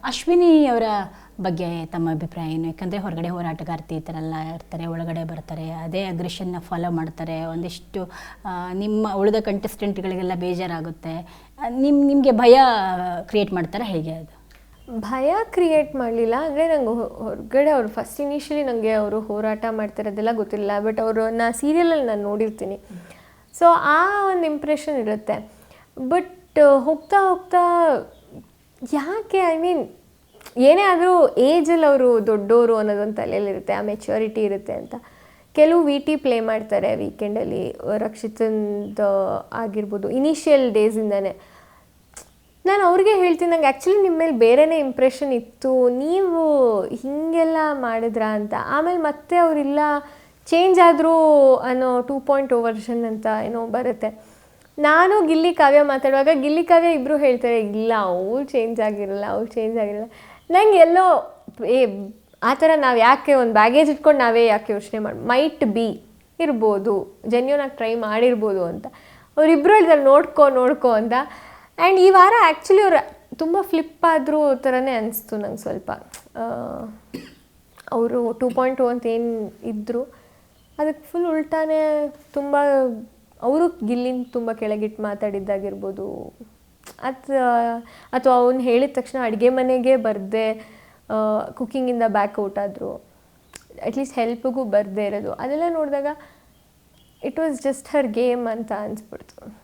ಅಶ್ವಿನಿ ಅವರ ಬಗ್ಗೆ ತಮ್ಮ ಅಭಿಪ್ರಾಯ ಏನು? ಯಾಕಂದರೆ ಹೊರಗಡೆ ಹೋರಾಟಗಾರ್ತಿ ಈ ಥರ ಎಲ್ಲ ಇರ್ತಾರೆ, ಒಳಗಡೆ ಬರ್ತಾರೆ, ಅದೇ ಅಗ್ರೆಷನ್ನ ಫಾಲೋ ಮಾಡ್ತಾರೆ. ಒಂದಿಷ್ಟು ನಿಮ್ಮ ಉಳಿದ ಕಂಟೆಸ್ಟೆಂಟ್ಗಳಿಗೆಲ್ಲ ಬೇಜಾರಾಗುತ್ತೆ. ನಿಮಗೆ ಭಯ ಕ್ರಿಯೇಟ್ ಮಾಡ್ತಾರೆ, ಹೇಗೆ ಅದು? ಭಯ ಕ್ರಿಯೇಟ್ ಮಾಡಲಿಲ್ಲ. ಅಂದರೆ ನಂಗೆ ಹೊರಗಡೆ ಅವ್ರು ಫಸ್ಟ್ ಇನಿಷಿಯಲಿ ನನಗೆ ಅವರು ಹೋರಾಟ ಮಾಡ್ತಿರೋದೆಲ್ಲ ಗೊತ್ತಿಲ್ಲ. ಬಟ್ ಅವ್ರನ್ನ ಸೀರಿಯಲಲ್ಲಿ ನಾನು ನೋಡಿರ್ತೀನಿ. ಸೊ ಆ ಒಂದು ಇಂಪ್ರೆಷನ್ ಇರುತ್ತೆ. ಬಟ್ ಹೋಗ್ತಾ ಹೋಗ್ತಾ ಯಾಕೆ ಏನೇ ಆದರೂ ಏಜಲ್ಲಿ ಅವರು ದೊಡ್ಡವರು ಅನ್ನೋದೊಂದು ತಲೆಯಲ್ಲಿರುತ್ತೆ, ಆ ಮೆಚ್ಯೂರಿಟಿ ಇರುತ್ತೆ ಅಂತ. ಕೆಲವು VT ಪ್ಲೇ ಮಾಡ್ತಾರೆ ವೀಕೆಂಡಲ್ಲಿ, ರಕ್ಷಿತಂದು ಆಗಿರ್ಬೋದು, ಇನಿಷಿಯಲ್ ಡೇಸಿಂದನೇ. ನಾನು ಅವ್ರಿಗೆ ಹೇಳ್ತೀನಿ, ನಂಗೆ ಆ್ಯಕ್ಚುಲಿ ನಿಮ್ಮ ಮೇಲೆ ಬೇರೆಯೇ ಇಂಪ್ರೆಷನ್ ಇತ್ತು, ನೀವು ಹೀಗೆಲ್ಲ ಮಾಡಿದ್ರಾ ಅಂತ. ಆಮೇಲೆ ಮತ್ತೆ ಅವರಿಲ್ಲ ಚೇಂಜ್ ಆದರೂ ಅನ್ನೋ 2.0 ವರ್ಷನ್ ಅಂತ ಏನೋ ಬರುತ್ತೆ. ನಾನು ಗಿಲ್ಲಿ ಕಾವ್ಯ ಮಾತಾಡುವಾಗ ಗಿಲ್ಲಿ ಕಾವ್ಯ ಇಬ್ಬರು ಹೇಳ್ತಾರೆ, ಇಲ್ಲ ಅವ್ರು ಚೇಂಜ್ ಆಗಿರಲ್ಲ, ಅವ್ರು ಚೇಂಜ್ ಆಗಿರಲ್ಲ. ನಂಗೆ ಎಲ್ಲೋ ಆ ಥರ ನಾವು ಯಾಕೆ ಒಂದು ಬ್ಯಾಗೇಜ್ ಇಟ್ಕೊಂಡು ನಾವೇ ಯಾಕೆ ಯೋಚನೆ ಮಾಡಿ, ಮೈಟ್ ಬಿ ಇರ್ಬೋದು, ಜೆನ್ಯೂನಾಗಿ ಟ್ರೈ ಮಾಡಿರ್ಬೋದು ಅಂತ ಅವರಿಬ್ಬರು ಹೇಳಿದ್ದಾರೆ, ನೋಡ್ಕೋ ಅಂತ. ಆ್ಯಂಡ್ ಈ ವಾರ ಆ್ಯಕ್ಚುಲಿ ಅವ್ರು ತುಂಬ ಫ್ಲಿಪ್ ಆದರೂ ಥರನೇ ಅನಿಸ್ತು ನಂಗೆ ಸ್ವಲ್ಪ. ಅವರು 2.0 ಅಂತ ಏನು ಇದ್ದರು ಅದಕ್ಕೆ ಫುಲ್ ಉಲ್ಟಾನೇ ತುಂಬ ಅವರು ಗಿಲ್ಲಿನ ತುಂಬ ಕೆಳಗಿಟ್ಟು ಮಾತಾಡಿದ್ದಾಗಿರ್ಬೋದು. ಅಥವಾ ಅವ್ನು ಹೇಳಿದ ತಕ್ಷಣ ಅಡುಗೆ ಮನೆಗೆ ಬರದೆ ಕುಕ್ಕಿಂಗಿಂದ ಬ್ಯಾಕ್ಔಟ್ ಆದರು, ಅಟ್ಲೀಸ್ಟ್ ಹೆಲ್ಪ್ಗೂ ಬರದೇ ಇರೋದು, ಅದೆಲ್ಲ ನೋಡಿದಾಗ it was just Har game ಅಂತ ಅನಿಸ್ಬಿಡ್ತು.